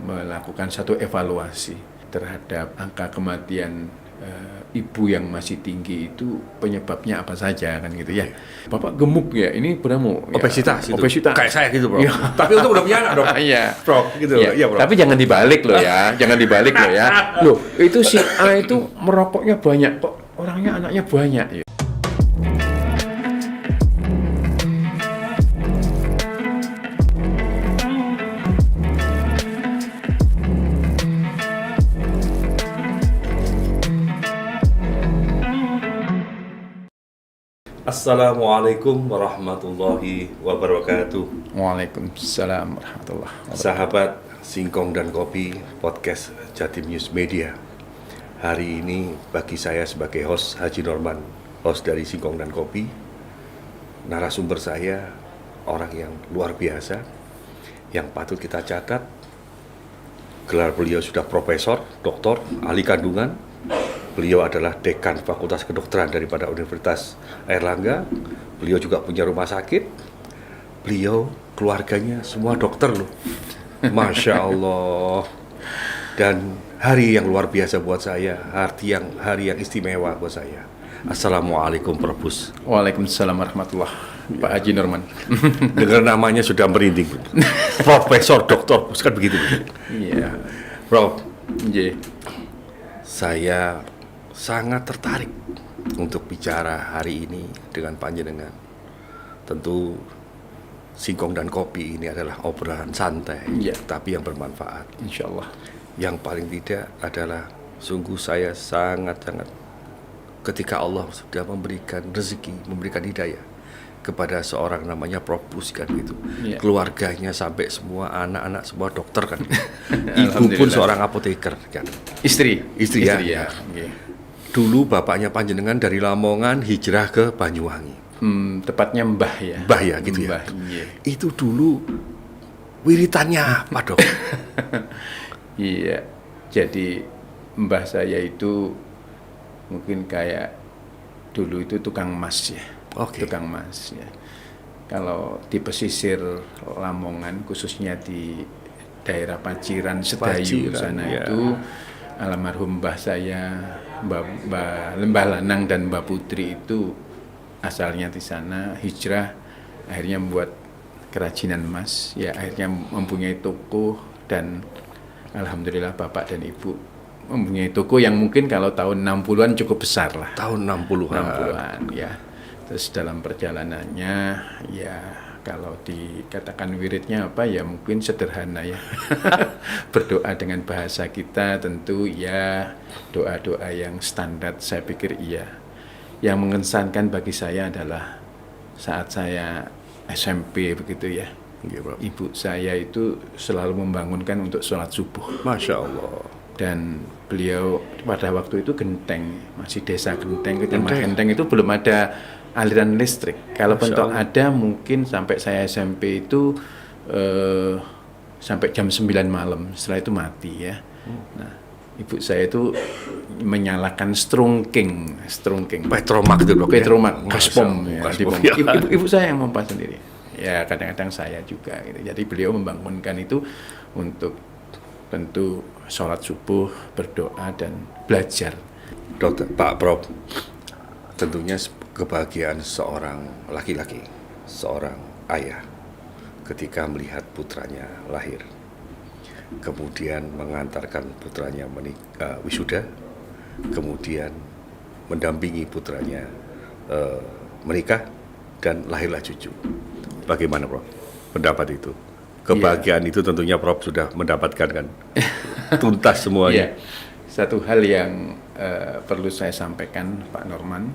melakukan satu evaluasi terhadap angka kematian ibu yang masih tinggi itu penyebabnya apa saja kan gitu ya. Bapak gemuk ya, ini berapa? Obesitas, ya, obesitas. Kayak saya gitu bro. Tapi untuk udah punya anak dong. Iya. Bro, gitu. Ya, Iya bro. tapi jangan dibalik loh ya, jangan dibalik loh ya. Loh, itu si A itu merokoknya banyak kok, orangnya anaknya banyak ya. Assalamualaikum warahmatullahi wabarakatuh. Waalaikumsalam warahmatullahi wabarakatuh. Sahabat Singkong dan Kopi Podcast Jatim News Media. Hari ini bagi saya sebagai host Haji Norman, host dari Singkong dan Kopi. Narasumber saya orang yang luar biasa, yang patut kita catat. Gelar beliau sudah profesor, doktor, ahli kandungan. Beliau adalah dekan Fakultas Kedokteran daripada Universitas Airlangga. Beliau juga punya rumah sakit. Beliau keluarganya semua dokter loh. Masya Allah. Dan hari yang luar biasa buat saya, hari yang istimewa buat saya. Assalamualaikum Prof. Bus. Waalaikumsalam warahmatullahi wabarakatuh. Pak Haji Norman. Dengar namanya sudah merinding. Profesor, doktor, kan begitu. Iya. Prof. Iya. Saya sangat tertarik untuk bicara hari ini dengan panjenengan. Tentu Singkong dan Kopi ini adalah obrolan santai, tapi yang bermanfaat. Insya Allah. Yang paling tidak adalah sungguh saya sangat-sangat ketika Allah sudah memberikan rezeki, memberikan hidayah kepada seorang namanya Prof. Bus kan gitu. Keluarganya sampai semua anak-anak semua dokter kan. Ibu pun seorang apoteker kan. Istri ya. Okay. Dulu bapaknya panjenengan dari Lamongan hijrah ke Banyuwangi. Tepatnya Mbah ya. Mbah ya gitu Mbah, ya. Iya. Itu dulu wiritannya apa dok? Iya. Jadi Mbah saya itu mungkin kayak dulu itu tukang emas ya. Tukang emas ya. Kalau di pesisir Lamongan khususnya di daerah Paciran, Sedayu sana itu almarhum Mbah saya, Mbah Lanang dan Mbah Putri itu asalnya di sana, hijrah akhirnya membuat kerajinan emas ya, akhirnya mempunyai toko dan alhamdulillah Bapak dan Ibu mempunyai toko yang mungkin kalau tahun 60-an cukup besar lah. Tahun 60-an ya. Terus dalam perjalanannya ya kalau dikatakan wiridnya apa ya mungkin sederhana ya. Berdoa dengan bahasa kita tentu ya doa-doa yang standar saya pikir iya. Yang mengesankan bagi saya adalah saat saya SMP begitu ya. Ibu saya itu selalu membangunkan untuk sholat subuh. Masya Allah. Dan beliau pada waktu itu Genteng, masih desa Genteng. Genteng itu belum ada aliran listrik. Kalau bentuk ada mungkin sampai saya SMP itu sampai jam 9 malam. Setelah itu mati ya. Nah, ibu saya itu menyalakan strungking. Petromak itu dok. Petromak, gaspom. Ya. Ibu saya yang memompa sendiri. Ya kadang-kadang saya juga. Gitu. Jadi beliau membangunkan itu untuk tentu sholat subuh, berdoa dan belajar. Dokter, Pak Prof, tentunya kebahagiaan seorang laki-laki, seorang ayah ketika melihat putranya lahir, kemudian mengantarkan putranya wisuda, kemudian mendampingi putranya menikah dan lahirlah cucu. Bagaimana Prof pendapat itu? Kebahagiaan itu tentunya Prof sudah mendapatkan kan tuntas semuanya. Satu hal yang perlu saya sampaikan Pak Norman.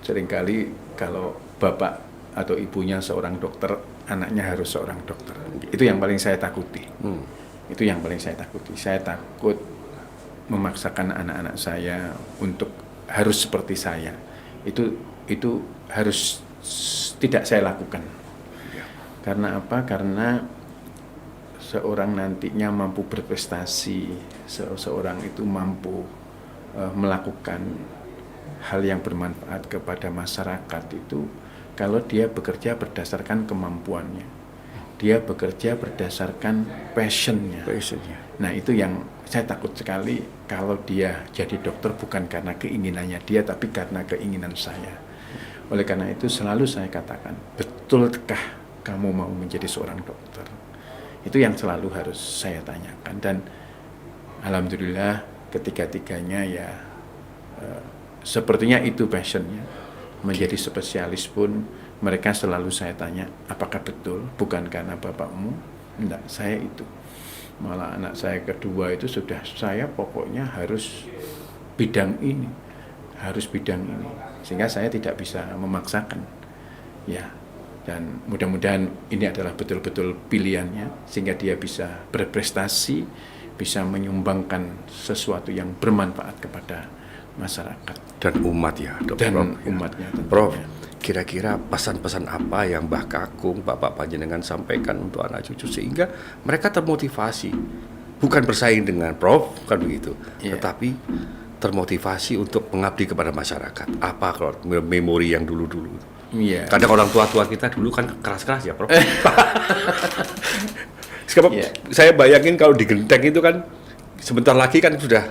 Seringkali kalau bapak atau ibunya seorang dokter, anaknya harus seorang dokter. Itu yang paling saya takuti. Itu yang paling saya takuti. Saya takut memaksakan anak-anak saya untuk harus seperti saya. Itu harus tidak saya lakukan. Karena apa? Karena seorang nantinya mampu berprestasi, seorang itu mampu melakukan hal yang bermanfaat kepada masyarakat itu kalau dia bekerja berdasarkan kemampuannya. dia bekerja berdasarkan passionnya. Nah itu yang saya takut sekali kalau dia jadi dokter bukan karena keinginannya dia, tapi karena keinginan saya. Oleh karena itu selalu saya katakan, betulkah kamu mau menjadi seorang dokter? Itu yang selalu harus saya tanyakan. Dan alhamdulillah ketiga-tiganya ya sepertinya itu passionnya. Menjadi spesialis pun mereka selalu saya tanya, apakah betul bukan karena bapakmu? Enggak, saya itu. Malah anak saya kedua itu sudah, saya pokoknya harus bidang ini, sehingga saya tidak bisa memaksakan. Ya, dan mudah-mudahan ini adalah betul-betul pilihannya, sehingga dia bisa berprestasi, bisa menyumbangkan sesuatu yang bermanfaat kepada masyarakat dan umat ya, Dok. Dan Prof, umatnya tentunya. Prof, kira-kira pesan-pesan apa yang Mbah Kakung, Bapak Panjenengan sampaikan untuk anak cucu sehingga mereka termotivasi, bukan bersaing dengan Prof, kan begitu, tetapi termotivasi untuk mengabdi kepada masyarakat. Apa kalau memori yang dulu-dulu? Kadang orang tua-tua kita dulu kan keras-keras ya, Prof. Sebab saya bayangin kalau di Genteng itu kan sebentar lagi kan sudah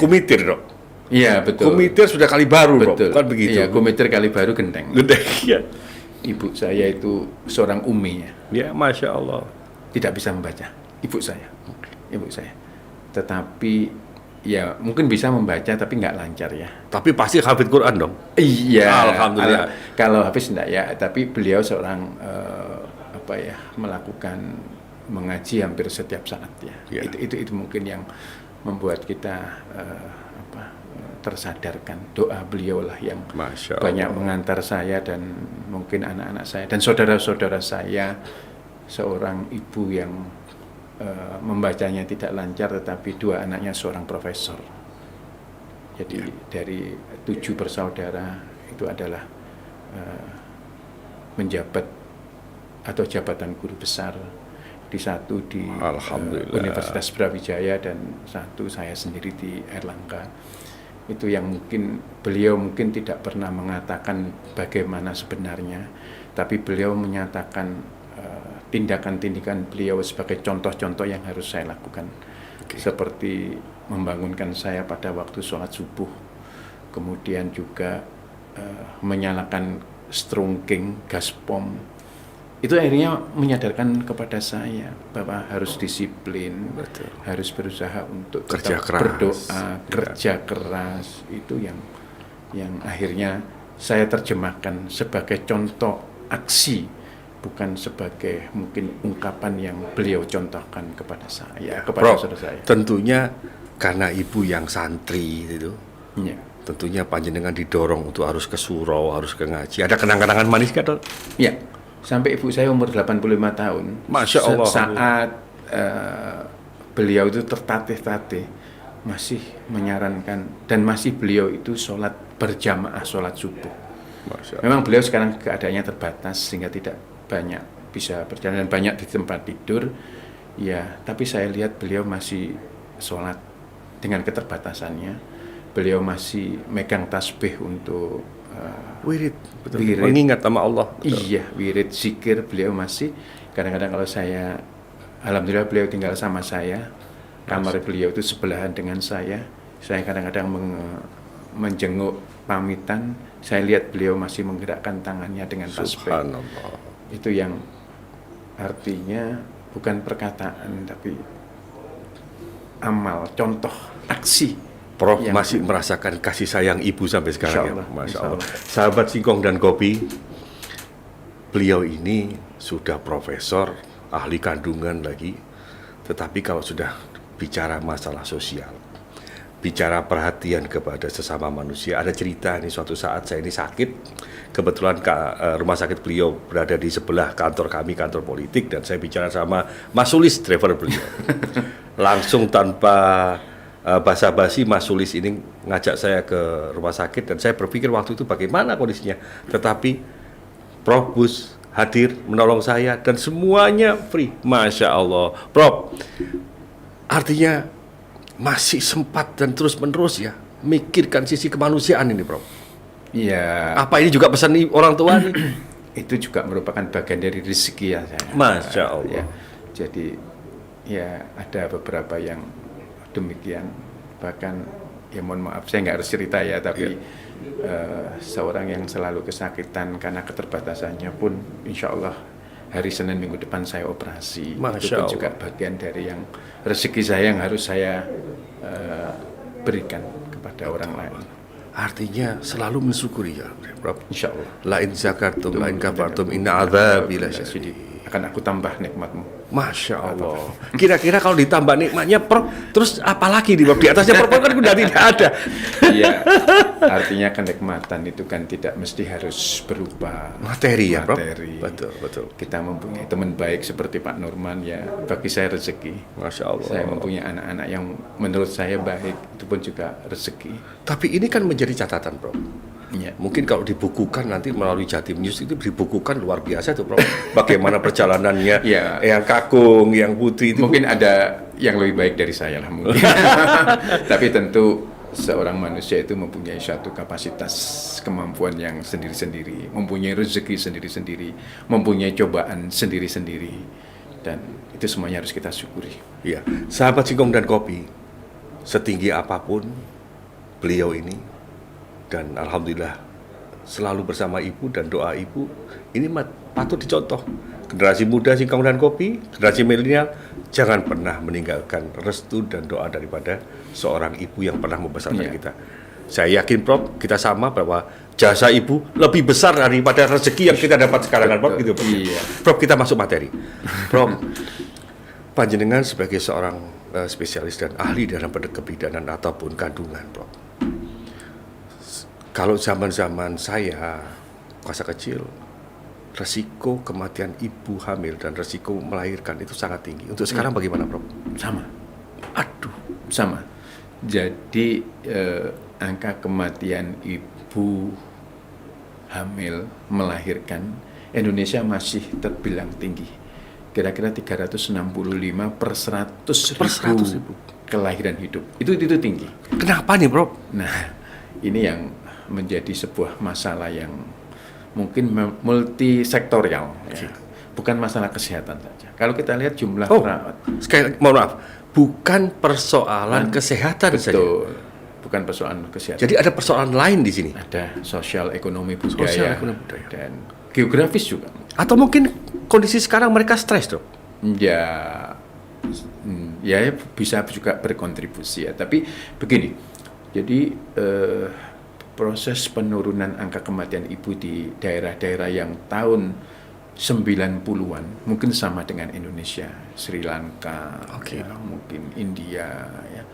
kumitir, Dok. Iya, betul. Kumitir sudah kali baru, betul. Kan begitu. Iya, Kumitir kali baru Genteng. Iya. Ibu saya itu seorang umi ya. Ya, Masya Allah. Tidak bisa membaca, ibu saya. Tetapi ya mungkin bisa membaca tapi nggak lancar ya. Tapi pasti hafid Quran dong. Iya. Alhamdulillah. Kalau hafiz enggak ya, tapi beliau seorang melakukan mengaji hampir setiap saat ya. Itu mungkin yang membuat kita tersadarkan. Doa beliau lah yang banyak mengantar saya dan mungkin anak-anak saya dan saudara-saudara saya. Seorang ibu yang membacanya tidak lancar, tetapi dua anaknya seorang profesor. Jadi dari 7 bersaudara itu adalah menjabat atau jabatan guru besar. Di satu di Universitas Brawijaya dan satu saya sendiri di Airlangga. Itu yang mungkin beliau mungkin tidak pernah mengatakan bagaimana sebenarnya, tapi beliau menyatakan tindakan-tindakan beliau sebagai contoh-contoh yang harus saya lakukan. Seperti membangunkan saya pada waktu sholat subuh, kemudian juga menyalakan strungking gas pom. Itu akhirnya menyadarkan kepada saya bahwa harus disiplin, harus berusaha untuk tetap berdoa, kerja keras. Itu yang akhirnya saya terjemahkan sebagai contoh aksi, bukan sebagai mungkin ungkapan yang beliau contohkan kepada saya, kepada saudara saya. Tentunya karena ibu yang santri itu, tentunya panjenengan didorong untuk harus ke surau, harus ke ngaji. Ada kenang-kenangan manis kan? Iya. Sampai ibu saya umur 85 tahun. Masya Allah. Saat beliau itu tertatih-tatih, masih menyarankan dan masih beliau itu sholat berjamaah, sholat subuh. Memang beliau sekarang keadaannya terbatas sehingga tidak banyak bisa berjalan dan banyak di tempat tidur. Ya, tapi saya lihat beliau masih sholat dengan keterbatasannya. Beliau masih megang tasbih untuk wirid, mengingat sama Allah. Iya, wirid, zikir beliau masih. Kadang-kadang kalau saya, alhamdulillah beliau tinggal sama saya, kamar beliau itu sebelahan dengan saya kadang-kadang menjenguk pamitan, saya lihat beliau masih menggerakkan tangannya dengan tasbih. Itu yang artinya bukan perkataan tapi amal, contoh, aksi. Prof masih merasakan kasih sayang ibu sampai sekarang ya, Masya Allah. Sahabat Singkong dan Kopi, beliau ini sudah profesor, ahli kandungan lagi, tetapi kalau sudah bicara masalah sosial, bicara perhatian kepada sesama manusia, ada cerita nih, suatu saat saya ini sakit, kebetulan rumah sakit beliau berada di sebelah kantor kami, kantor politik, dan saya bicara sama Mas Sulis, driver beliau. Langsung tanpa basa-basi Mas Sulis ini ngajak saya ke rumah sakit dan saya berpikir waktu itu bagaimana kondisinya, tetapi Prof Bus hadir menolong saya dan semuanya free. Masya Allah. Prof, artinya masih sempat dan terus-menerus ya mikirkan sisi kemanusiaan ini, Prof. Iya. Apa ini juga pesan orang tua nih? itu juga merupakan bagian dari rezeki ya saya. Masya Allah. Ya. Jadi ya ada beberapa yang demikian, bahkan ya mohon maaf saya nggak harus cerita ya, tapi seorang yang selalu kesakitan karena keterbatasannya pun insya Allah hari Senin minggu depan saya operasi. Itu pun juga bagian dari yang rezeki saya yang harus saya berikan kepada orang lain. Artinya selalu mensyukuri ya, Prof. Insya Allah. Lain zakartum, lain kafartum, inna adzabi lasyadid. Akan aku tambah nikmatmu. Masya Allah. Kira-kira kalau ditambah nikmatnya, Prof, terus apa lagi di atasnya, Prof, kan udah tidak ada. Iya. Artinya kenikmatan itu kan tidak mesti harus berupa materi ya, Prof. Betul. Kita mempunyai teman baik seperti Pak Nurman ya, bagi saya rezeki. Masya Allah. Saya mempunyai anak-anak yang menurut saya baik, itu pun juga rezeki. Tapi ini kan menjadi catatan, Prof. Ya. Mungkin kalau dibukukan nanti melalui Jatim News itu dibukukan luar biasa tuh, Prof. Bagaimana perjalanannya ya. Yang Kakung, yang Putri itu. Mungkin ada yang lebih baik dari saya lah mungkin. Tapi tentu seorang manusia itu mempunyai suatu kapasitas kemampuan yang sendiri-sendiri, mempunyai rezeki sendiri-sendiri, mempunyai cobaan sendiri-sendiri, dan itu semuanya harus kita syukuri. Iya, sahabat Singkong dan Kopi, setinggi apapun beliau ini, dan alhamdulillah selalu bersama ibu dan doa ibu, ini patut dicontoh. Generasi muda Singkong dan Kopi, generasi milenial, jangan pernah meninggalkan restu dan doa daripada seorang ibu yang pernah membesarkan kita. Saya yakin, Prof, kita sama bahwa jasa ibu lebih besar daripada rezeki yang kita dapat sekarang, Prof. Gitu, Prof. Iya. Prof, kita masuk materi. Prof, panjenengan sebagai seorang spesialis dan ahli dalam kebidanan ataupun kandungan, Prof. Kalau zaman-zaman saya masa kecil, resiko kematian ibu hamil dan resiko melahirkan itu sangat tinggi. Untuk sekarang bagaimana, Prof? Sama. Sama. Jadi angka kematian ibu hamil melahirkan Indonesia masih terbilang tinggi. Kira-kira 365 per 100 ribu kelahiran hidup. Itu tinggi. Kenapa nih, Prof? Nah, ini yang menjadi sebuah masalah yang mungkin multisektorial, ya. Bukan masalah kesehatan saja. Kalau kita lihat jumlah perawat, sekali mohon maaf, bukan persoalan kesehatan saja. Betul, bukan persoalan kesehatan. Jadi ada persoalan lain di sini. Ada sosial ekonomi budaya, dan geografis juga. Atau mungkin kondisi sekarang mereka stres, Dok? Ya bisa juga berkontribusi ya. Tapi begini, jadi proses penurunan angka kematian ibu di daerah-daerah yang tahun 90-an mungkin sama dengan Indonesia, Sri Lanka, ya, mungkin India, ya,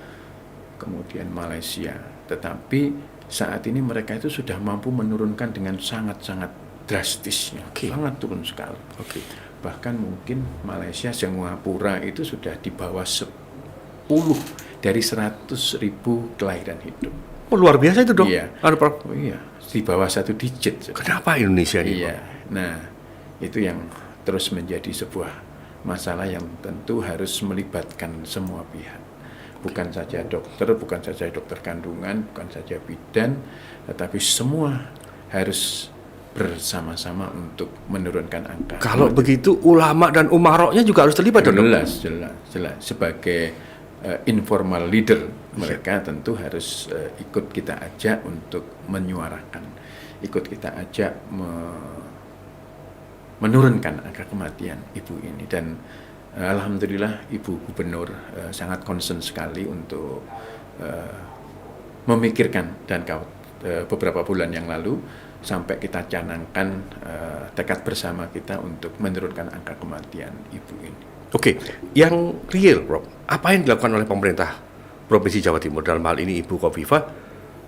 kemudian Malaysia. Tetapi saat ini mereka itu sudah mampu menurunkan dengan sangat-sangat drastis, sangat turun sekali. Bahkan mungkin Malaysia, Singapura itu sudah di bawah 10 dari 100 ribu kelahiran hidup. Oh, luar biasa itu, Dok. Iya. Iya, di bawah 1 digit. Kenapa Indonesia ini? Iya. Nah, itu yang terus menjadi sebuah masalah yang tentu harus melibatkan semua pihak. Bukan saja dokter, bukan saja dokter kandungan, bukan saja bidan, tetapi semua harus bersama-sama untuk menurunkan angka. Kalau begitu ulama dan umaroknya juga harus terlibat, Dok? Jelas. Sebagai informal leader, mereka tentu harus ikut kita ajak untuk menyuarakan, ikut kita ajak menurunkan angka kematian ibu ini. Dan alhamdulillah Ibu Gubernur sangat concern sekali untuk memikirkan, dan beberapa bulan yang lalu sampai kita canangkan tekad bersama kita untuk menurunkan angka kematian ibu ini. Oke, yang real, Bro, apa yang dilakukan oleh pemerintah Provinsi Jawa Timur dalam hal ini Ibu Khofifah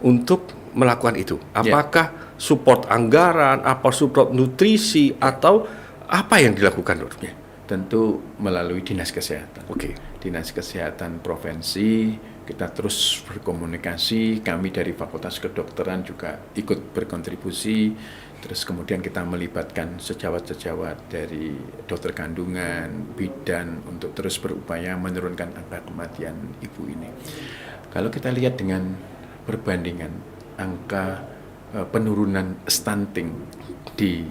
untuk melakukan itu? Apakah support anggaran, apa support nutrisi, atau apa yang dilakukan, Bro? Ya, tentu melalui Dinas Kesehatan. Dinas Kesehatan Provinsi, kita terus berkomunikasi, kami dari Fakultas Kedokteran juga ikut berkontribusi, terus kemudian kita melibatkan sejawat-sejawat dari dokter kandungan, bidan untuk terus berupaya menurunkan angka kematian ibu ini. Kalau kita lihat dengan perbandingan angka penurunan stunting di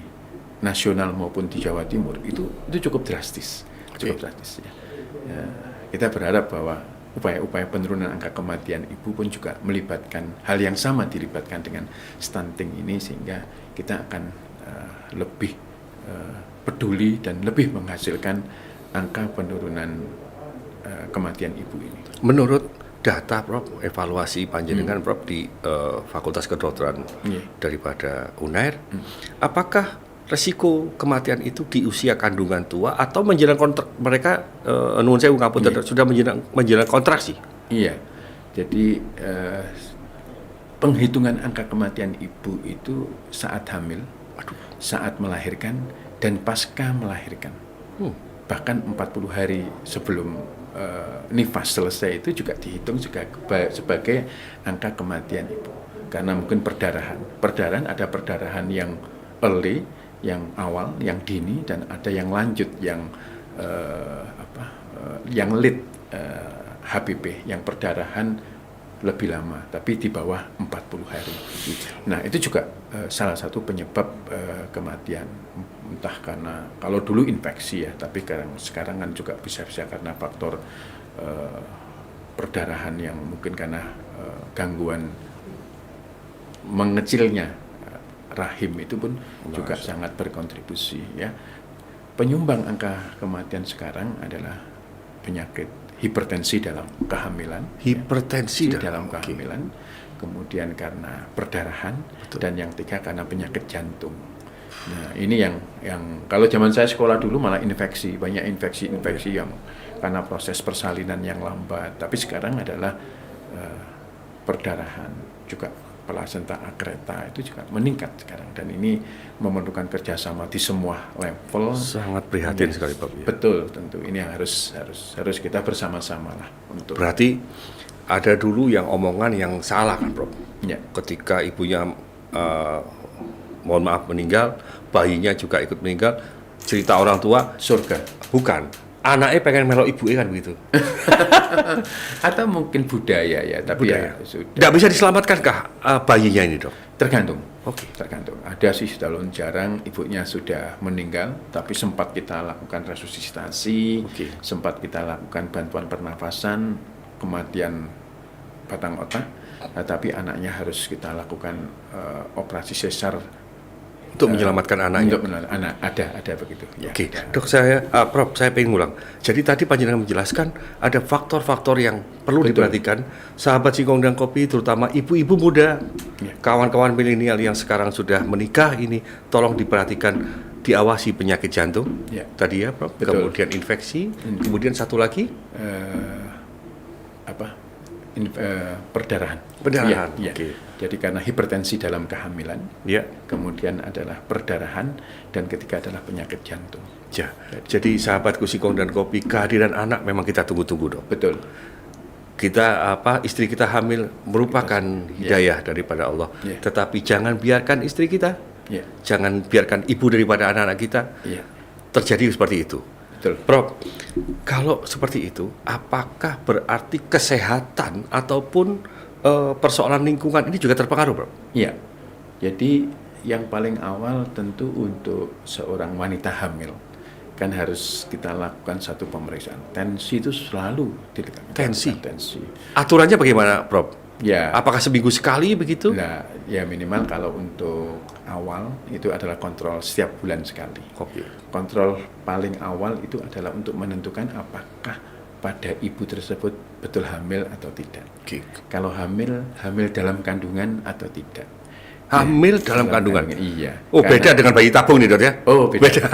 nasional maupun di Jawa Timur itu cukup drastis, cukup drastis ya. Ya, kita berharap bahwa upaya-upaya penurunan angka kematian ibu pun juga melibatkan hal yang sama, dilibatkan dengan stunting ini, sehingga kita akan lebih peduli dan lebih menghasilkan angka penurunan kematian ibu ini. Menurut data Prof, evaluasi panjenengan Prof di Fakultas Kedokteran daripada UNAIR, apakah resiko kematian itu di usia kandungan tua atau menjelang kontrak mereka nuwun sewu ngapunten sudah menjelang kontraksi? Iya. Jadi penghitungan angka kematian ibu itu saat hamil, saat melahirkan dan pasca melahirkan. Bahkan 40 hari sebelum nifas selesai itu juga dihitung juga sebagai angka kematian ibu. Karena mungkin perdarahan ada perdarahan yang early, yang awal, yang dini, dan ada yang lanjut, yang yang late HPP, yang perdarahan lebih lama, tapi di bawah 40 hari. Nah, itu juga salah satu penyebab kematian. Entah karena, kalau dulu infeksi ya, tapi sekarang kan juga bisa karena faktor perdarahan yang mungkin karena gangguan mengecilnya rahim itu pun juga sangat berkontribusi ya. Penyumbang angka kematian sekarang adalah penyakit hipertensi dalam kehamilan. Hipertensi dalam kehamilan, kemudian karena perdarahan, dan yang tiga karena penyakit jantung. Nah, ini yang kalau zaman saya sekolah dulu malah infeksi, banyak infeksi yang karena proses persalinan yang lambat. Tapi sekarang adalah perdarahan, juga plasenta akreta itu juga meningkat sekarang, dan ini memerlukan kerjasama di semua level. Sangat prihatin sekali Pak. Betul, tentu ini harus kita bersama-sama lah untuk. Berarti ada dulu yang omongan yang salah kan Prof? Ya. Ketika ibunya mohon maaf meninggal, bayinya juga ikut meninggal, cerita orang tua surga. Bukan. Anaknya pengen melok ibunya kan begitu. Atau mungkin budaya ya, tapi budaya. Ya sudah. Tidak bisa diselamatkankah bayinya ini Dok? Tergantung. Oke. Tergantung. Ada sih dalam jarang ibunya sudah meninggal, tapi sempat kita lakukan resusitasi, sempat kita lakukan bantuan pernafasan, kematian batang otak, tapi anaknya harus kita lakukan operasi sesar untuk menyelamatkan anaknya. Untuk anak ada begitu. Ya, Oke, Dok, Prof, saya pengen ngulang. Jadi tadi panjenengan menjelaskan ada faktor-faktor yang perlu diperhatikan. Sahabat Singkong dan Kopi, terutama ibu-ibu muda, kawan-kawan milenial yang sekarang sudah menikah ini, tolong diperhatikan, diawasi penyakit jantung. Tadi ya, Prof. Betul. Kemudian infeksi, kemudian satu lagi perdarahan. Ya. Jadi karena hipertensi dalam kehamilan, kemudian adalah perdarahan, dan ketiga adalah penyakit jantung. Ya. Jadi sahabatku Singkong dan Kopi, kehadiran anak memang kita tunggu-tunggu Dok. Betul. Kita istri kita hamil merupakan hidayah daripada Allah. Tetapi jangan biarkan istri kita, jangan biarkan ibu daripada anak-anak kita terjadi seperti itu. Betul. Prof, kalau seperti itu, apakah berarti kesehatan ataupun persoalan lingkungan ini juga terpengaruh, Prof? Iya. Jadi yang paling awal tentu untuk seorang wanita hamil kan harus kita lakukan satu pemeriksaan. Tensi itu selalu dilakukan. Tensi. Aturannya bagaimana, Prof? Ya. Apakah seminggu sekali begitu? Nah, ya minimal kalau untuk awal itu adalah kontrol setiap bulan sekali. Kontrol paling awal itu adalah untuk menentukan apakah pada ibu tersebut betul hamil atau tidak. Kalau hamil dalam kandungan atau tidak. Hamil dalam kandungan? Iya. Oh, beda dengan bayi tabung nih Dok ya? Oh, beda.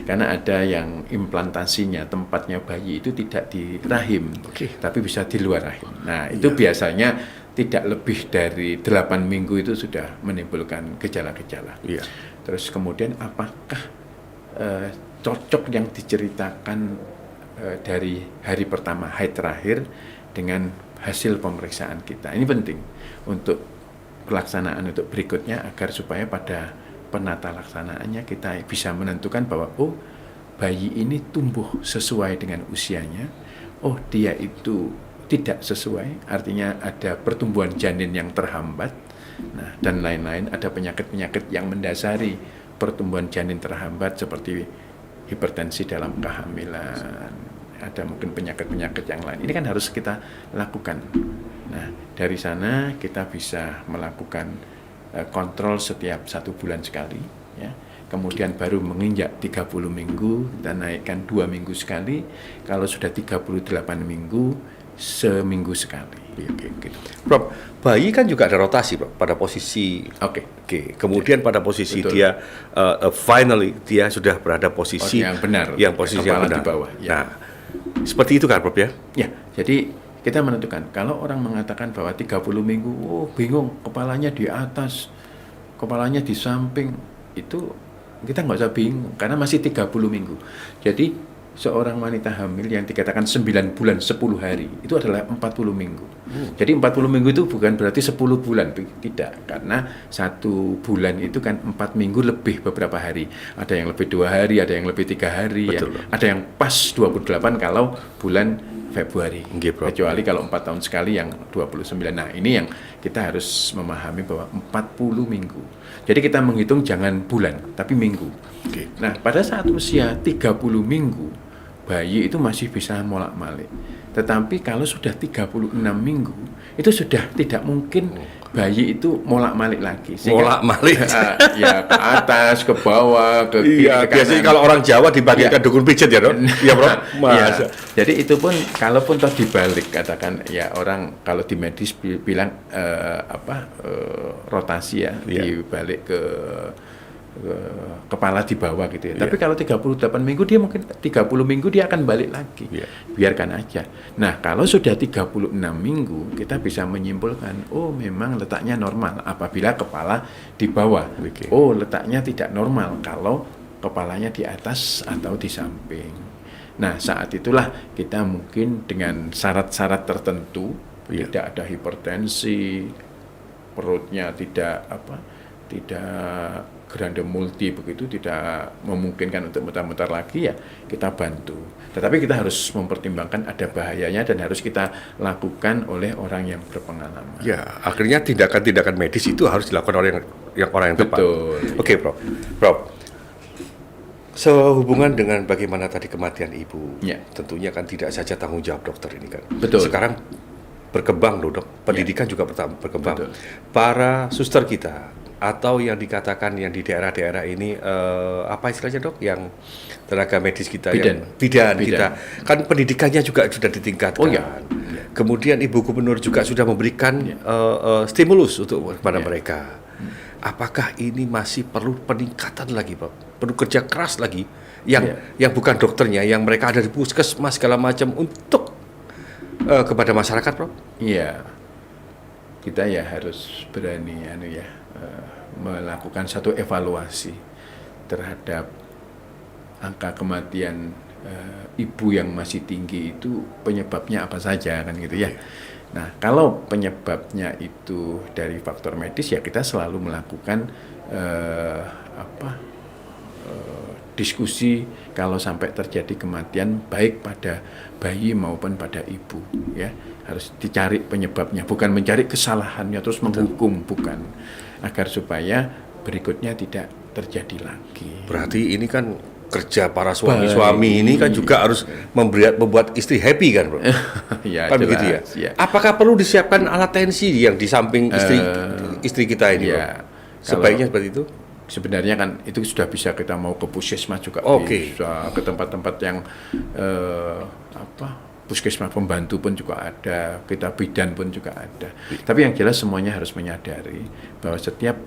Karena ada yang implantasinya, tempatnya bayi itu tidak di rahim, tapi bisa di luar rahim. Nah, itu biasanya tidak lebih dari 8 minggu itu sudah menimbulkan gejala-gejala. Terus kemudian apakah cocok yang diceritakan dari hari pertama, haid terakhir, dengan hasil pemeriksaan kita. Ini penting untuk pelaksanaan untuk berikutnya, agar supaya pada penata laksanaannya kita bisa menentukan bahwa bayi ini tumbuh sesuai dengan usianya, dia itu tidak sesuai, artinya ada pertumbuhan janin yang terhambat, dan lain-lain, ada penyakit-penyakit yang mendasari pertumbuhan janin terhambat seperti hipertensi dalam kehamilan, ada mungkin penyakit-penyakit yang lain. Ini kan harus kita lakukan. Nah, dari sana kita bisa melakukan kontrol setiap 1 bulan sekali, ya. Kemudian baru menginjak 30 minggu, kita naikkan 2 minggu sekali. Kalau sudah 38 minggu, seminggu sekali. Gitu. Prof, bayi kan juga ada rotasi, Prof, pada posisi. Oke. Kemudian pada posisi betul. Dia finally dia sudah berada posisi yang benar, yang posisi yang benar di bawah. Ya. Nah, seperti itu kan, Prof, ya? Ya, jadi kita menentukan. Kalau orang mengatakan bahwa 30 minggu, bingung, kepalanya di atas, kepalanya di samping, itu kita nggak usah bingung, karena masih 30 minggu. Jadi seorang wanita hamil yang dikatakan 9 bulan 10 hari itu adalah 40 minggu. Jadi 40 minggu itu bukan berarti 10 bulan, tidak, karena 1 bulan itu kan 4 minggu lebih beberapa hari. Ada yang lebih 2 hari, ada yang lebih 3 hari. Betul, ya. Ada yang pas 28 kalau bulan Februari. Kecuali kalau 4 tahun sekali yang 29. Nah, ini yang kita harus memahami bahwa 40 minggu. Jadi kita menghitung jangan bulan, tapi minggu. Nah, pada saat usia 30 minggu, bayi itu masih bisa molak-malik. Tetapi kalau sudah 36 minggu, itu sudah tidak mungkin bayi itu molak-malik lagi. Molak-malik? Ya, ke atas, ke bawah, ke kiri, ke kanan. Biasanya kalau orang Jawa dibagikan dukun pijet ya, Dok? Iya, Bro? Ya. Jadi itu pun, kalaupun toh dibalik, katakan, ya orang kalau di medis bilang rotasi ya, dibalik ke kepala di bawah gitu ya. Tapi kalau 38 minggu dia mungkin 30 minggu dia akan balik lagi. Biarkan aja. Nah, kalau sudah 36 minggu kita bisa menyimpulkan, oh memang letaknya normal apabila kepala di bawah. Oh, letaknya tidak normal kalau kepalanya di atas atau di samping. Nah, saat itulah kita mungkin dengan syarat-syarat tertentu, tidak ada hipertensi, perutnya tidak grande multi begitu, tidak memungkinkan untuk mutar-mutar lagi, ya kita bantu. Tetapi kita harus mempertimbangkan ada bahayanya dan harus kita lakukan oleh orang yang berpengalaman. Ya, akhirnya tindakan-tindakan medis itu harus dilakukan oleh orang yang tepat. Betul. Oke, Prof. Sehubungan dengan bagaimana tadi kematian ibu, tentunya kan tidak saja tanggung jawab dokter ini kan. Betul. Sekarang berkembang loh, Dok. Pendidikan juga berkembang. Betul. Para suster kita atau yang dikatakan yang di daerah-daerah ini apa istilahnya, Dok, yang tenaga medis kita, bidan kita kan pendidikannya juga sudah ditingkatkan. Kemudian Ibu Gubernur juga sudah memberikan stimulus untuk kepada mereka. Apakah ini masih perlu peningkatan lagi, Pak? Perlu kerja keras lagi yang bukan dokternya, yang mereka ada di puskesmas segala macam untuk kepada masyarakat, Prof? Iya. Kita ya harus berani melakukan satu evaluasi terhadap angka kematian ibu yang masih tinggi itu, penyebabnya apa saja kan gitu ya. Nah, kalau penyebabnya itu dari faktor medis, ya kita selalu melakukan diskusi kalau sampai terjadi kematian baik pada bayi maupun pada ibu, ya harus dicari penyebabnya, bukan mencari kesalahannya terus menghukum, bukan, agar supaya berikutnya tidak terjadi lagi. Berarti ini kan kerja para suami-suami ini kan juga harus membuat istri happy kan, Bro? Ya, kan jelas, begitu ya? Apakah perlu disiapkan alat tensi yang di samping istri kita ini, Bro? Sebaiknya seperti itu? Sebenarnya kan itu sudah bisa, kita mau ke puskesmas juga bisa, ke tempat-tempat yang puskesmas pembantu pun juga ada, kita bidan pun juga ada. Tapi yang jelas semuanya harus menyadari bahwa setiap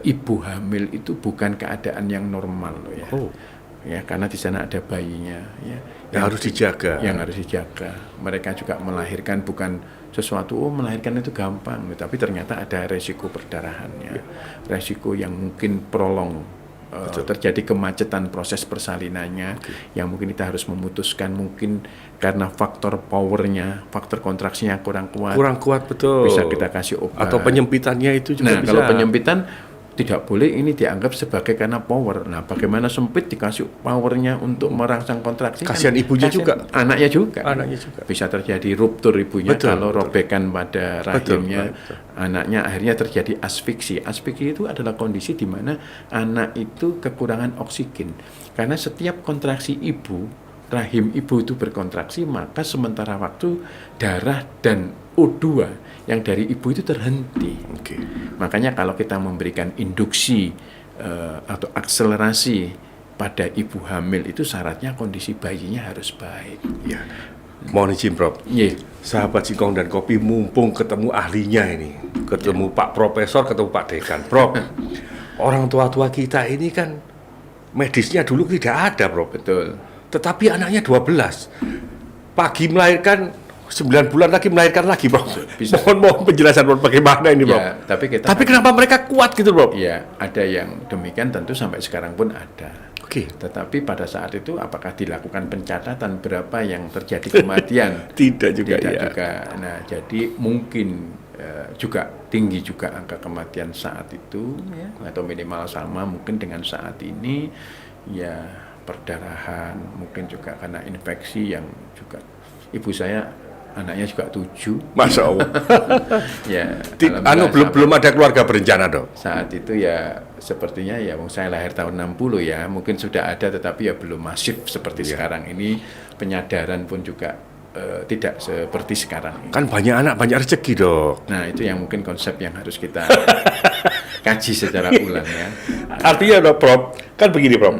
ibu hamil itu bukan keadaan yang normal loh ya. Ya, karena di sana ada bayinya ya, yang harus dijaga. Yang harus dijaga. Mereka juga melahirkan bukan sesuatu melahirkan itu gampang, tapi ternyata ada resiko perdarahannya. Resiko yang mungkin prolong. Terjadi kemacetan proses persalinannya yang mungkin kita harus memutuskan, mungkin karena faktor powernya, faktor kontraksinya kurang kuat, betul, bisa kita kasih obat, atau penyempitannya itu juga bisa. Kalau penyempitan tidak boleh ini dianggap sebagai karena power. Nah, bagaimana sempit dikasih powernya untuk merangsang kontraksi? Kasihan ibunya juga, anaknya juga. Anaknya juga. Bisa terjadi ruptur ibunya kalau robekan pada rahimnya. Betul. Anaknya akhirnya terjadi asfiksi. Asfiksi itu adalah kondisi di mana anak itu kekurangan oksigen. Karena setiap kontraksi ibu, rahim ibu itu berkontraksi, maka sementara waktu darah dan O2 yang dari ibu itu terhenti. Oke. Makanya kalau kita memberikan induksi atau akselerasi pada ibu hamil itu syaratnya kondisi bayinya harus baik. Ya. Mohon izin, Prof. Yeah. Sahabat Singkong dan Kopi, mumpung ketemu ahlinya ini, ketemu Pak Profesor, ketemu Pak Dekan. Prof, orang tua-tua kita ini kan medisnya dulu tidak ada, Prof. Betul. Tetapi anaknya 12. Pagi melahirkan, 9 bulan lagi melahirkan lagi, Prof. Bisa. Mohon penjelasan, Prof, bagaimana ini, Prof? Ya, tapi kenapa mereka kuat gitu, Prof? Ya, ada yang demikian, tentu sampai sekarang pun ada. Oke. Tetapi pada saat itu apakah dilakukan pencatatan berapa yang terjadi kematian? Tidak juga. Nah, jadi mungkin juga tinggi juga angka kematian saat itu, ya, atau minimal sama mungkin dengan saat ini, ya perdarahan, mungkin juga karena infeksi yang juga ibu saya anaknya juga 7. Masya Allah. Ya, belum ada keluarga berencana, Dok? Saat itu ya sepertinya ya saya lahir tahun 60 ya, mungkin sudah ada tetapi ya belum masif seperti sekarang ini. Penyadaran pun juga tidak seperti sekarang ini. Kan banyak anak, banyak rezeki, Dok. Nah, itu yang mungkin konsep yang harus kita kaji secara ulang ya. Artinya, Dok, Prof, kan begini, Prof.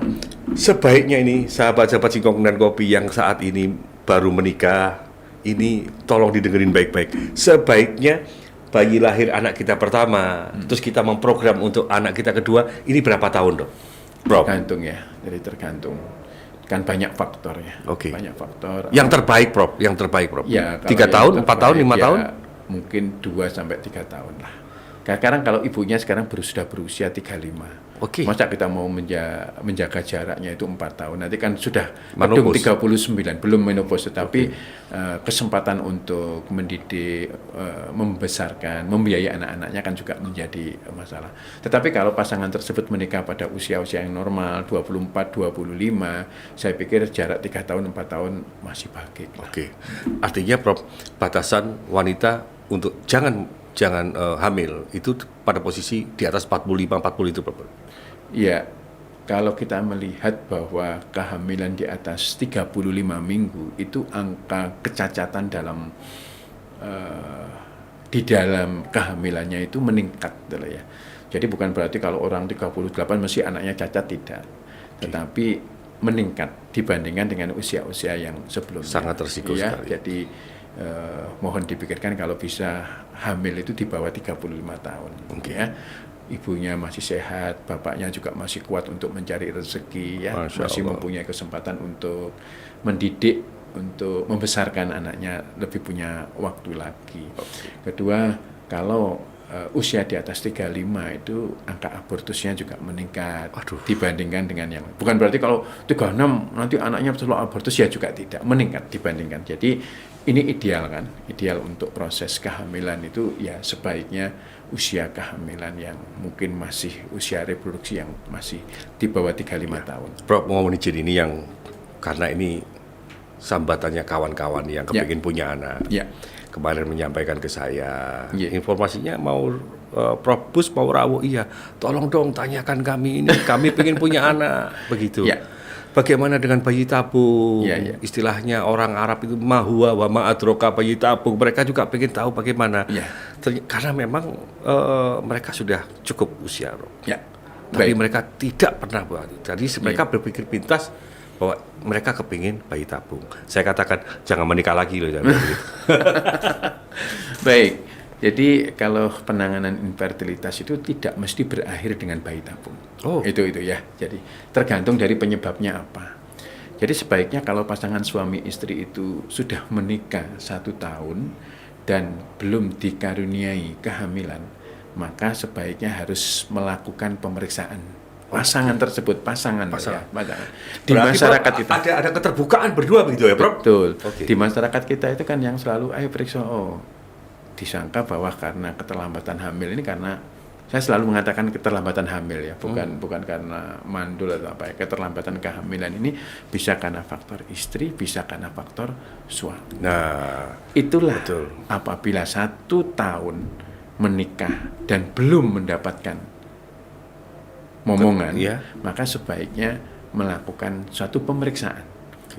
Sebaiknya ini sahabat-sahabat Singkong dan Kopi yang saat ini baru menikah, ini tolong didengerin baik-baik. Sebaiknya bayi lahir anak kita pertama, terus kita memprogram untuk anak kita kedua, ini berapa tahun, Dok? Prof? Tergantung ya, jadi tergantung. Kan banyak faktornya. Oke. Banyak faktor. Yang terbaik, Prof. Ya, 3 tahun, 4 tahun, 5 ya, tahun? Mungkin 2 sampai 3 tahun lah. Sekarang kalau ibunya sekarang sudah berusia 35. Oke. Masa kita mau menjaga jaraknya itu 4 tahun. Nanti kan sudah Menopause. 39, belum menopause, tetapi kesempatan untuk mendidik, membesarkan, membiayai anak-anaknya kan juga menjadi masalah. Tetapi kalau pasangan tersebut menikah pada usia-usia yang normal, 24, 25, saya pikir jarak 3 tahun, 4 tahun masih baik. Oke. Artinya, Prof, batasan wanita untuk jangan hamil itu pada posisi di atas 45-40 itu, Prof. Ya, kalau kita melihat bahwa kehamilan di atas 35 minggu itu angka kecacatan di dalam kehamilannya itu meningkat, ya. Jadi bukan berarti kalau orang 38 mesti anaknya cacat, tidak. Tetapi meningkat dibandingkan dengan usia-usia yang sebelumnya. Sangat resiko ya, sekali. Jadi mohon dipikirkan kalau bisa hamil itu di bawah 35 tahun. Ya. Ibunya masih sehat, bapaknya juga masih kuat untuk mencari rezeki, ya, masih mempunyai kesempatan untuk mendidik, untuk membesarkan anaknya, lebih punya waktu lagi. Kedua, kalau usia di atas 35 itu angka abortusnya juga meningkat. Dibandingkan dengan yang, bukan berarti kalau 36 nanti anaknya selalu abortus, ya juga tidak, meningkat dibandingkan. Jadi ini ideal kan, ideal untuk proses kehamilan itu ya sebaiknya usia kehamilan yang mungkin masih usia reproduksi yang masih di bawah 35 tahun. Prof, mau izin ini yang karena ini sambatannya kawan-kawan yang kepingin punya anak. Ya. Kemarin menyampaikan ke saya, informasinya mau Prof Bus mau rawuh, iya, tolong dong tanyakan kami ini, kami pengen punya anak, begitu. Ya. Bagaimana dengan bayi tabung? Ya. Istilahnya orang Arab itu mahwa wa ma'adroka bayi tabung. Mereka juga pengen tahu bagaimana. Ya. Karena memang mereka sudah cukup usia. Ya. Tapi mereka tidak pernah buat. Jadi mereka berpikir pintas bahwa mereka kepingin bayi tabung. Saya katakan jangan menikah lagi loh. Baik. Jadi kalau penanganan infertilitas itu tidak mesti berakhir dengan bayi tabung. Itu ya. Jadi tergantung dari penyebabnya apa. Jadi sebaiknya kalau pasangan suami istri itu sudah menikah 1 tahun dan belum dikaruniai kehamilan, maka sebaiknya harus melakukan pemeriksaan pasangan tersebut, pasangan. Ya, di masyarakat Prof, itu ada keterbukaan berdua begitu ya, Prof? Betul. Di masyarakat kita itu kan yang selalu ayo periksa, disangka bahwa karena keterlambatan hamil ini karena Saya selalu mengatakan keterlambatan hamil ya, bukan karena mandul atau apa ya. Keterlambatan kehamilan ini bisa karena faktor istri, bisa karena faktor suami. Nah, itulah betul. Apabila 1 tahun menikah dan belum mendapatkan momongan, maka sebaiknya melakukan suatu pemeriksaan.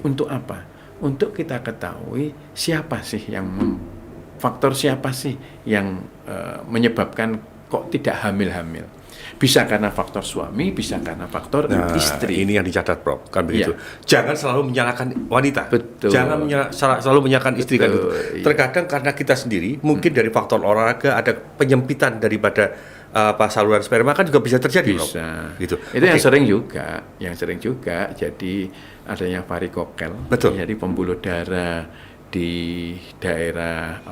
Untuk apa? Untuk kita ketahui faktor siapa sih yang menyebabkan kok tidak hamil-hamil. Bisa karena faktor suami, bisa karena faktor istri. Ini yang dicatat, Prof, kan begitu. Jangan selalu menyalahkan wanita. Betul. Jangan selalu menyalahkan istri kan gitu. Terkadang karena kita sendiri, mungkin dari faktor olahraga ada penyempitan daripada saluran sperma kan juga bisa terjadi, Prof. Bisa. Gitu. Itu yang sering juga jadi adanya varikokel. Betul. Jadi pembuluh darah di daerah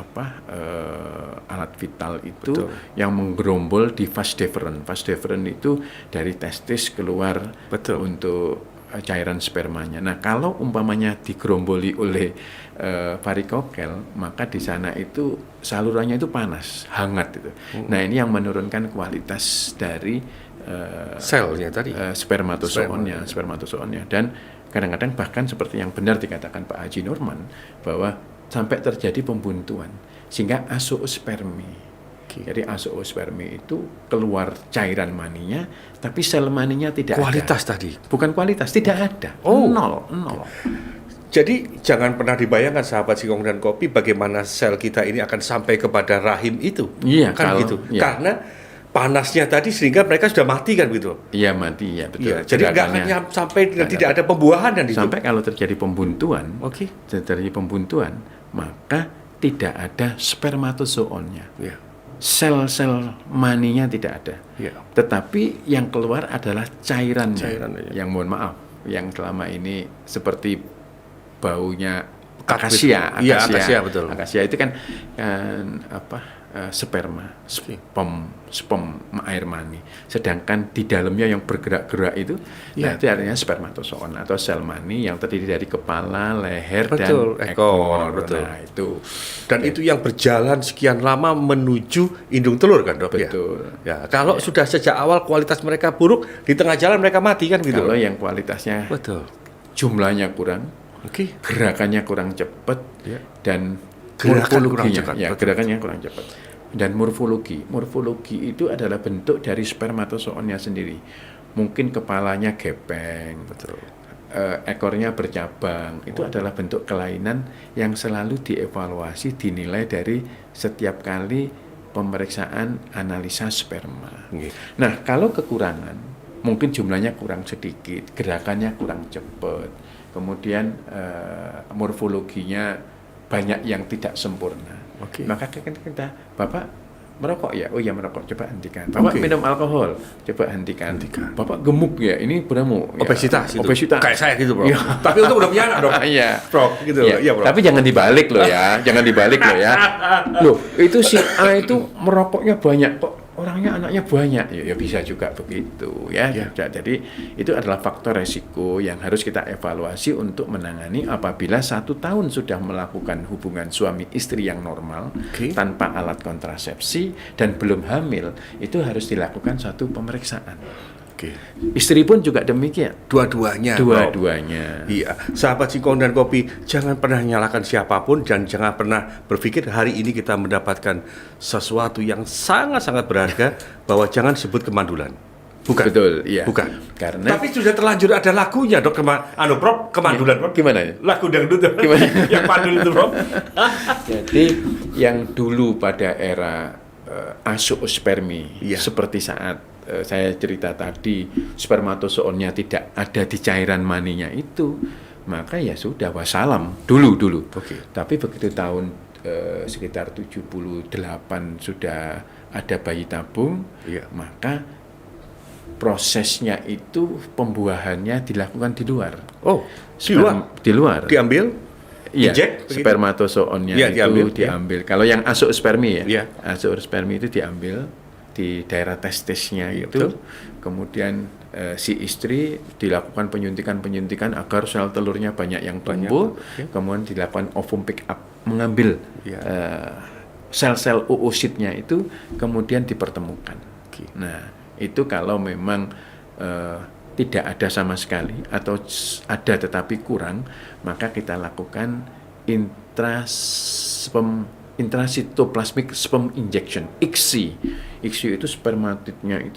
alat vital itu. Betul. Yang menggerombol di vas deferens. Vas deferens itu dari testis keluar. Betul. Untuk cairan spermanya. Nah, kalau umpamanya digeromboli oleh varikokel, maka di sana itu salurannya itu panas, hangat itu. Nah, ini yang menurunkan kualitas dari selnya tadi, spermatozoonnya. Dan kadang-kadang bahkan seperti yang benar dikatakan Pak Haji Norman, bahwa sampai terjadi pembuntuan sehingga azoospermi. Jadi azoospermi itu keluar cairan maninya, tapi sel maninya tidak kualitas ada. Tadi bukan kualitas, tidak ada. Nol. Jadi jangan pernah dibayangkan sahabat Singkong dan Kopi bagaimana sel kita ini akan sampai kepada rahim itu. Iya, kan gitu. Iya. Karena panasnya tadi sehingga mereka sudah mati kan gitu. Iya, mati ya, betul. Iya, jadi nggak akan sampai tidak ada pembuahan dan sampai kalau terjadi pembuntuan. Terjadi pembuntuan, maka tidak ada spermatozoonnya. Iya. Sel-sel maninya tidak ada. Iya. Tetapi yang keluar adalah cairannya. Yang mohon maaf, yang selama ini seperti baunya akasia. Iya, akasia betul. Akasia itu kan sperma, sperm air mani. Sedangkan di dalamnya yang bergerak-gerak itu, nah itu artinya spermatozoon atau sel mani yang terdiri dari kepala, leher, dan ekor. Betul. Nah, itu. Dan itu yang berjalan sekian lama menuju indung telur kan, Dok? Betul. Ya, kalau sudah sejak awal kualitas mereka buruk, di tengah jalan mereka mati kan gitu. Kalau yang kualitasnya jumlahnya kurang, gerakannya kurang cepat, dan gerakannya kurang cepat. Dan morfologi itu adalah bentuk dari spermatozoonnya sendiri. Mungkin kepalanya gepeng, ekornya bercabang. Itu adalah bentuk kelainan yang selalu dievaluasi, dinilai dari setiap kali pemeriksaan analisa sperma. Nah, kalau kekurangan, mungkin jumlahnya kurang sedikit, gerakannya kurang cepat, kemudian morfologinya banyak yang tidak sempurna. Maka kita, Bapak merokok ya? Oh ya merokok, coba hentikan. Bapak minum alkohol, coba hentikan. Bapak gemuk ya? Ini beramu. Obesitas. Kayak saya gitu, Bro. Tapi untuk udah punya anak, dong. Iya. Bro, gitu. Iya, Bro. Tapi jangan dibalik loh ya. Loh, itu si A itu merokoknya banyak kok. Orangnya anaknya banyak, ya bisa juga begitu ya. Jadi itu adalah faktor resiko yang harus kita evaluasi untuk menangani apabila 1 tahun sudah melakukan hubungan suami istri yang normal tanpa alat kontrasepsi dan belum hamil, itu harus dilakukan suatu pemeriksaan. Istri pun juga demikian. Dua-duanya. Iya, sahabat Singkong dan Kopi, jangan pernah nyalakan siapapun dan jangan pernah berpikir hari ini kita mendapatkan sesuatu yang sangat-sangat berharga bahwa jangan sebut kemandulan. Bukan. Betul, iya. Bukan. Karena tapi sudah terlanjur ada lagunya, Dok. Prof, kemandulan, Prof. Gimana ya? Lagu dangdut. Gimana? Yang mandul itu, Prof. Jadi yang dulu pada era azoospermi, seperti saat saya cerita tadi, spermatozoonnya tidak ada di cairan maninya itu, maka ya sudah wassalam dulu. Tapi begitu tahun sekitar 78 sudah ada bayi tabung, maka prosesnya itu pembuahannya dilakukan di luar. Di luar. Diambil? Iya, spermatozoonnya itu diambil. Kalau yang azoospermi azoospermi itu diambil di daerah testisnya itu, kemudian si istri dilakukan penyuntikan agar sel telurnya banyak yang tumbuh, kemudian dilakukan ovum pick up, mengambil sel-sel oositnya itu, kemudian dipertemukan. Oke. Nah, itu kalau memang tidak ada sama sekali atau ada tetapi kurang, maka kita lakukan intrasitoplasmic sperm injection, ICSI. ICSI itu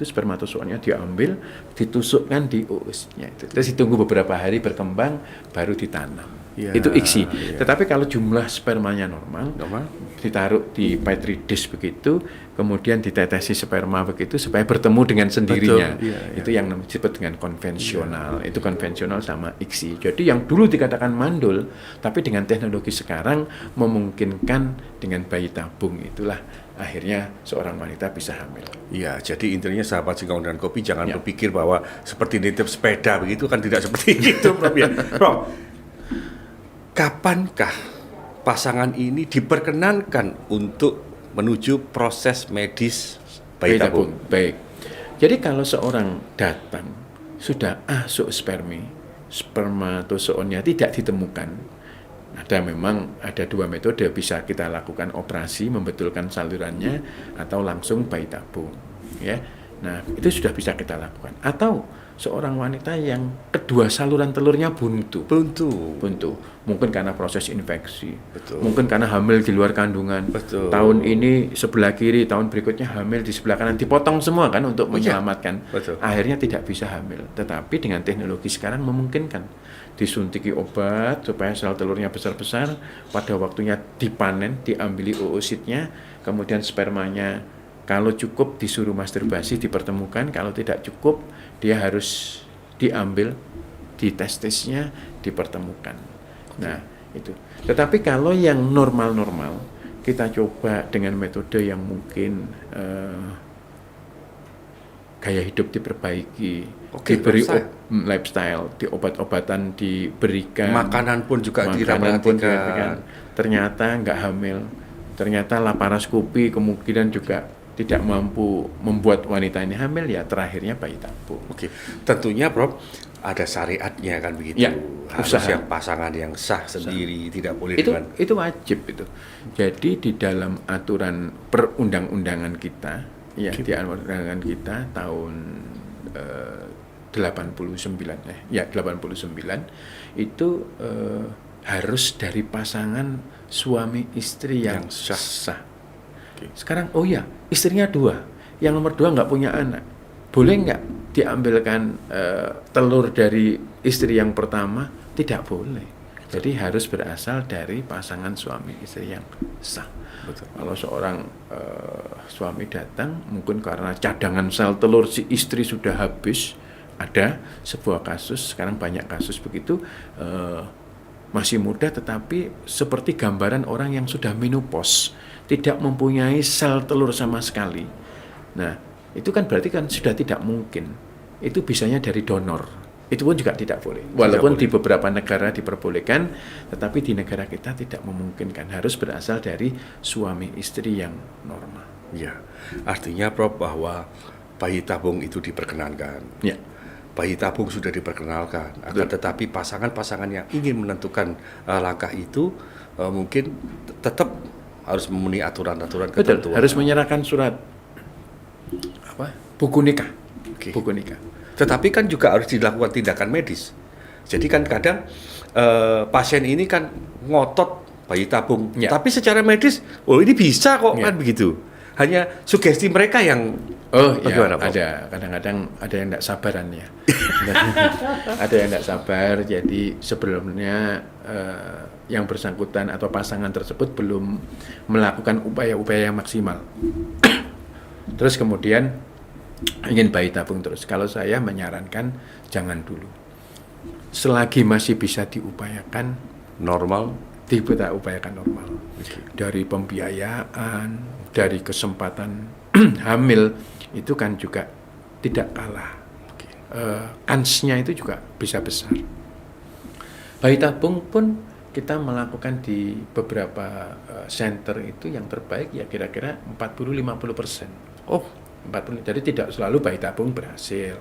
spermatozoanya diambil, ditusukkan di uusnya itu. Terus ditunggu beberapa hari berkembang, baru ditanam. Ya, itu ICSI. Ya. Tetapi kalau jumlah spermanya normal, ditaruh di petri dish begitu, kemudian ditetesi sperma begitu supaya bertemu dengan sendirinya. Betul, ya. Itu yang disebut dengan konvensional. Ya. Itu konvensional sama ICSI. Jadi yang dulu dikatakan mandul, tapi dengan teknologi sekarang memungkinkan dengan bayi tabung, itulah akhirnya seorang wanita bisa hamil. Iya, jadi intinya sahabat Singkong dan Kopi jangan berpikir bahwa seperti nitip sepeda begitu, kan tidak seperti itu, Prof. Ya. Prof, kapankah pasangan ini diperkenankan untuk menuju proses medis bayi tabung? Baik. Jadi kalau seorang datang sudah asuk spermatozoonnya tidak ditemukan, memang ada dua metode, bisa kita lakukan operasi membetulkan salurannya atau langsung bayi tabung, ya. Nah, itu sudah bisa kita lakukan. Atau seorang wanita yang kedua saluran telurnya buntu. Mungkin karena proses infeksi. Betul. Mungkin karena hamil di luar kandungan. Betul. Tahun ini sebelah kiri, tahun berikutnya hamil di sebelah kanan, dipotong semua kan untuk menyelamatkan. Betul. Akhirnya tidak bisa hamil. Tetapi dengan teknologi sekarang memungkinkan. Disuntiki obat supaya sel telurnya besar-besar, pada waktunya dipanen, diambili oositnya, kemudian spermanya kalau cukup disuruh masturbasi, dipertemukan, kalau tidak cukup dia harus diambil di testisnya, dipertemukan. Nah, itu. Tetapi kalau yang normal-normal, kita coba dengan metode yang mungkin gaya hidup diperbaiki, diberi lifestyle, di obat-obatan diberikan, makanan pun juga diperhatikan. Ternyata nggak hamil, ternyata laparoskopi kemungkinan juga tidak mampu membuat wanita ini hamil, ya terakhirnya bayi tabung. Oke, tentunya Prof ada syariatnya kan begitu. Ya, harus yang pasangan yang sah sendiri, tidak boleh itu wajib itu. Jadi di dalam aturan perundang-undangan kita, ya di undang-undangan kita tahun 89 itu harus dari pasangan suami istri yang sah. Sekarang istrinya 2, yang nomor 2 nggak punya anak, boleh nggak diambilkan telur dari istri yang pertama? Tidak boleh. Jadi harus berasal dari pasangan suami istri yang sah. Betul. Kalau seorang suami datang mungkin karena cadangan sel telur si istri sudah habis, ada sebuah kasus, sekarang banyak kasus begitu, masih muda tetapi seperti gambaran orang yang sudah menopause, tidak mempunyai sel telur sama sekali. Nah, itu kan berarti kan sudah tidak mungkin. Itu bisanya dari donor. Itu pun juga tidak boleh. Walaupun di beberapa negara diperbolehkan, tetapi di negara kita tidak memungkinkan. Harus berasal dari suami istri yang normal. Ya, artinya Prof bahwa bayi tabung itu diperkenankan. Ya. Bayi tabung sudah diperkenalkan. Akan tetapi pasangan-pasangan yang ingin menentukan langkah itu mungkin tetap harus memenuhi aturan-aturan ketentuan. Harus menyerahkan surat buku nikah. Buku nikah. Tetapi kan juga harus dilakukan tindakan medis. Jadi kan kadang pasien ini kan ngotot bayi tabung, tapi secara medis, ini bisa kok kan begitu. Hanya sugesti mereka yang bagaimana, ada kadang-kadang ada yang tidak sabaran ya. Ada yang tidak sabar, jadi sebelumnya yang bersangkutan atau pasangan tersebut belum melakukan upaya-upaya yang maksimal. Terus kemudian ingin bayi tabung terus. Kalau saya menyarankan jangan dulu. Selagi masih bisa diupayakan normal, kita upayakan normal. Dari pembiayaan, dari kesempatan hamil itu kan juga tidak kalah. Kansnya itu juga bisa besar. Bayi tabung pun kita melakukan di beberapa center itu yang terbaik ya kira-kira 40-50%. Jadi tidak selalu bayi tabung berhasil.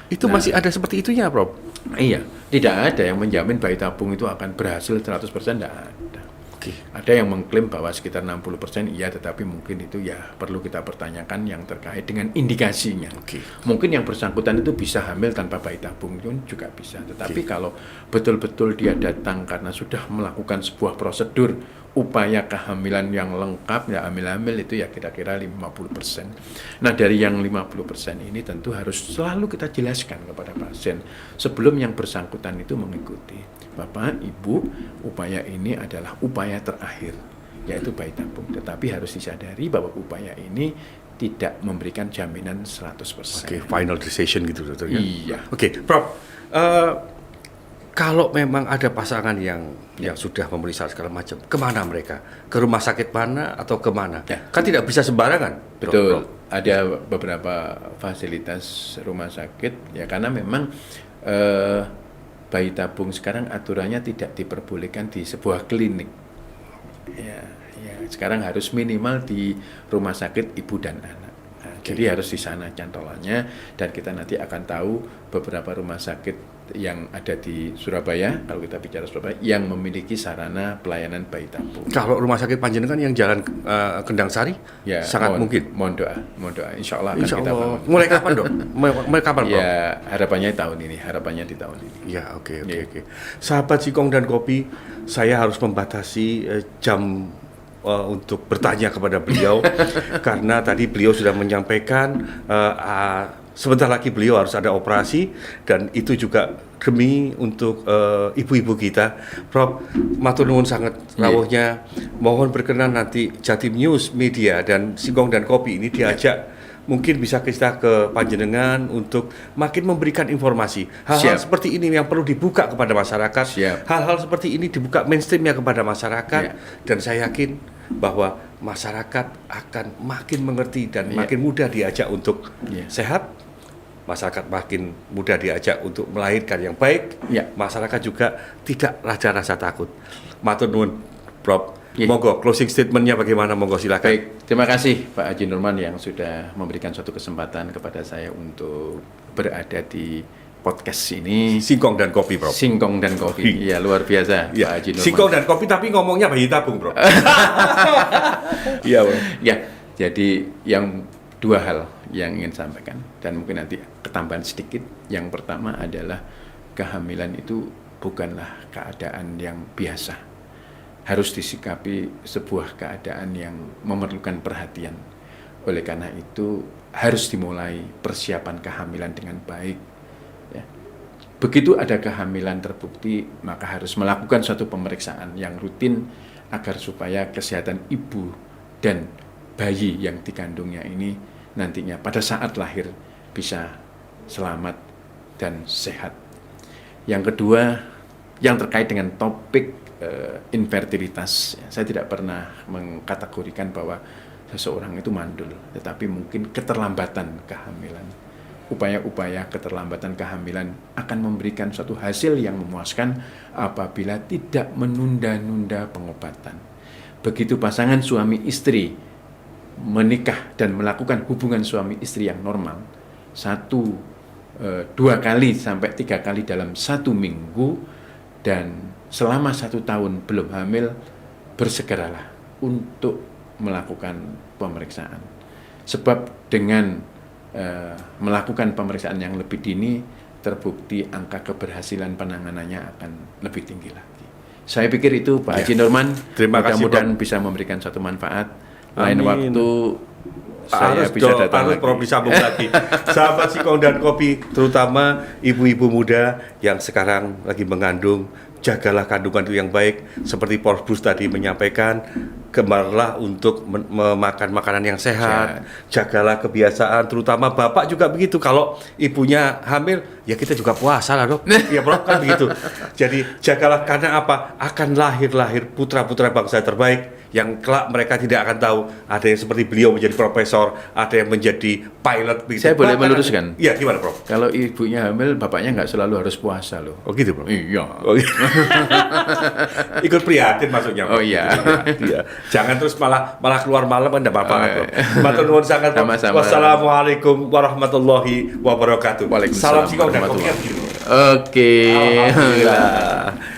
Itu masih ada seperti itunya, Prof? Iya, tidak ada yang menjamin bayi tabung itu akan berhasil 100%, tidak ada. Ada yang mengklaim bahwa sekitar 60% iya, tetapi mungkin itu ya perlu kita pertanyakan yang terkait dengan indikasinya. Mungkin yang bersangkutan itu bisa hamil tanpa bayi tabung pun juga bisa. Tetapi kalau betul-betul dia datang karena sudah melakukan sebuah prosedur upaya kehamilan yang lengkap, ya hamil-hamil itu ya kira-kira 50%. Nah, dari yang 50% ini tentu harus selalu kita jelaskan kepada pasien sebelum yang bersangkutan itu mengikuti. Bapak, Ibu, upaya ini adalah upaya terakhir, yaitu bayi tabung. Tetapi harus disadari bahwa upaya ini tidak memberikan jaminan 100%. Final decision gitu, dokter ya? Iya. Prof, kalau memang ada pasangan yang sudah memenuhi syarat segala macam, kemana mereka? Ke rumah sakit mana atau kemana? Ya. Kan tidak bisa sembarangan. Betul, ada beberapa fasilitas rumah sakit, ya karena memang bayi tabung sekarang aturannya tidak diperbolehkan di sebuah klinik. Ya, sekarang harus minimal di rumah sakit ibu dan anak. Jadi harus di sana cantolannya, dan kita nanti akan tahu beberapa rumah sakit yang ada di Surabaya, kalau kita bicara Surabaya, yang memiliki sarana pelayanan bayi tabung. Kalau rumah sakit panjenengan yang jalan Kendang Sari, ya, sangat mungkin. Mohon doa. Insya Allah akan kita bangun. Mulai kapan, Dok? Mulai kapan, Bro? Ya, harapannya di tahun ini. Ya, oke. Sahabat Singkong dan Kopi, saya harus membatasi jam untuk bertanya kepada beliau karena tadi beliau sudah menyampaikan sebentar lagi beliau harus ada operasi, dan itu juga demi untuk ibu-ibu kita. Prof, matur nuwun sangat rawuhnya. Mohon berkenan nanti Jatim News Media dan Singkong dan Kopi ini diajak mungkin bisa kita ke panjenengan untuk makin memberikan informasi. Hal-hal seperti ini yang perlu dibuka kepada masyarakat. Hal-hal seperti ini dibuka mainstreamnya kepada masyarakat, dan saya yakin bahwa masyarakat akan makin mengerti dan makin mudah diajak untuk sehat. Masyarakat makin mudah diajak untuk melahirkan yang baik. Masyarakat juga tidak rasa takut. Matur nuwun, Prof. Monggo closing statementnya bagaimana, monggo silakan. Baik, terima kasih Pak Haji Nurman yang sudah memberikan suatu kesempatan kepada saya untuk berada di podcast ini. Singkong dan Kopi, Prof. Singkong dan Kopi, ya luar biasa Pak Haji Nurman. Singkong dan Kopi tapi ngomongnya bayi tabung, Prof. Iya, ya. Jadi yang dua hal yang ingin sampaikan, dan mungkin nanti ketambahan sedikit. Yang pertama adalah kehamilan itu bukanlah keadaan yang biasa. Harus disikapi sebuah keadaan yang memerlukan perhatian. Oleh karena itu harus dimulai persiapan kehamilan dengan baik. Ya. Begitu ada kehamilan terbukti, maka harus melakukan suatu pemeriksaan yang rutin agar supaya kesehatan ibu dan bayi yang dikandungnya ini nantinya pada saat lahir bisa selamat dan sehat. Yang kedua, yang terkait dengan topik infertilitas, saya tidak pernah mengkategorikan bahwa seseorang itu mandul, tetapi mungkin keterlambatan kehamilan. Upaya-upaya keterlambatan kehamilan akan memberikan suatu hasil yang memuaskan apabila tidak menunda-nunda pengobatan. Begitu pasangan suami istri menikah dan melakukan hubungan suami istri yang normal, 2 kali sampai 3 kali dalam 1 minggu, dan selama 1 tahun belum hamil, bersegeralah untuk melakukan pemeriksaan. Sebab dengan melakukan pemeriksaan yang lebih dini, terbukti angka keberhasilan penanganannya akan lebih tinggi lagi. Saya pikir itu Pak Haji Nurman, mudah-mudahan bisa memberikan suatu manfaat. Lain waktu saya bisa datang lagi. Prof disambung lagi. Sahabat Singkong dan Kopi, terutama ibu-ibu muda yang sekarang lagi mengandung, jagalah kandungan itu yang baik. Seperti Prof Bus tadi menyampaikan, gemarlah untuk memakan makanan yang sehat. Jagalah kebiasaan, terutama bapak juga begitu. Kalau ibunya hamil, ya kita juga puasa lah, Dok. Ya, Prof, kan begitu. Jadi jagalah, karena apa? Akan lahir putra-putra bangsa terbaik yang kelak mereka tidak akan tahu. Ada yang seperti beliau menjadi profesor, ada yang menjadi pilot. Begitu. Saya boleh meluruskan? Iya, gimana, Prof? Kalau ibunya hamil, bapaknya nggak selalu harus puasa loh. Oh gitu, Prof? Iya. Oh, iya. Ikut prihatin maksudnya, Prof. Oh iya. Iya. Jangan terus malah keluar malam, kan enggak apa-apa, Prof. Matur nuwun sangat, Prof. Sama-sama. Wassalamualaikum warahmatullahi wabarakatuh. Waalaikumsalam. Salam Singkong dan Kopi. Oke. Alhamdulillah.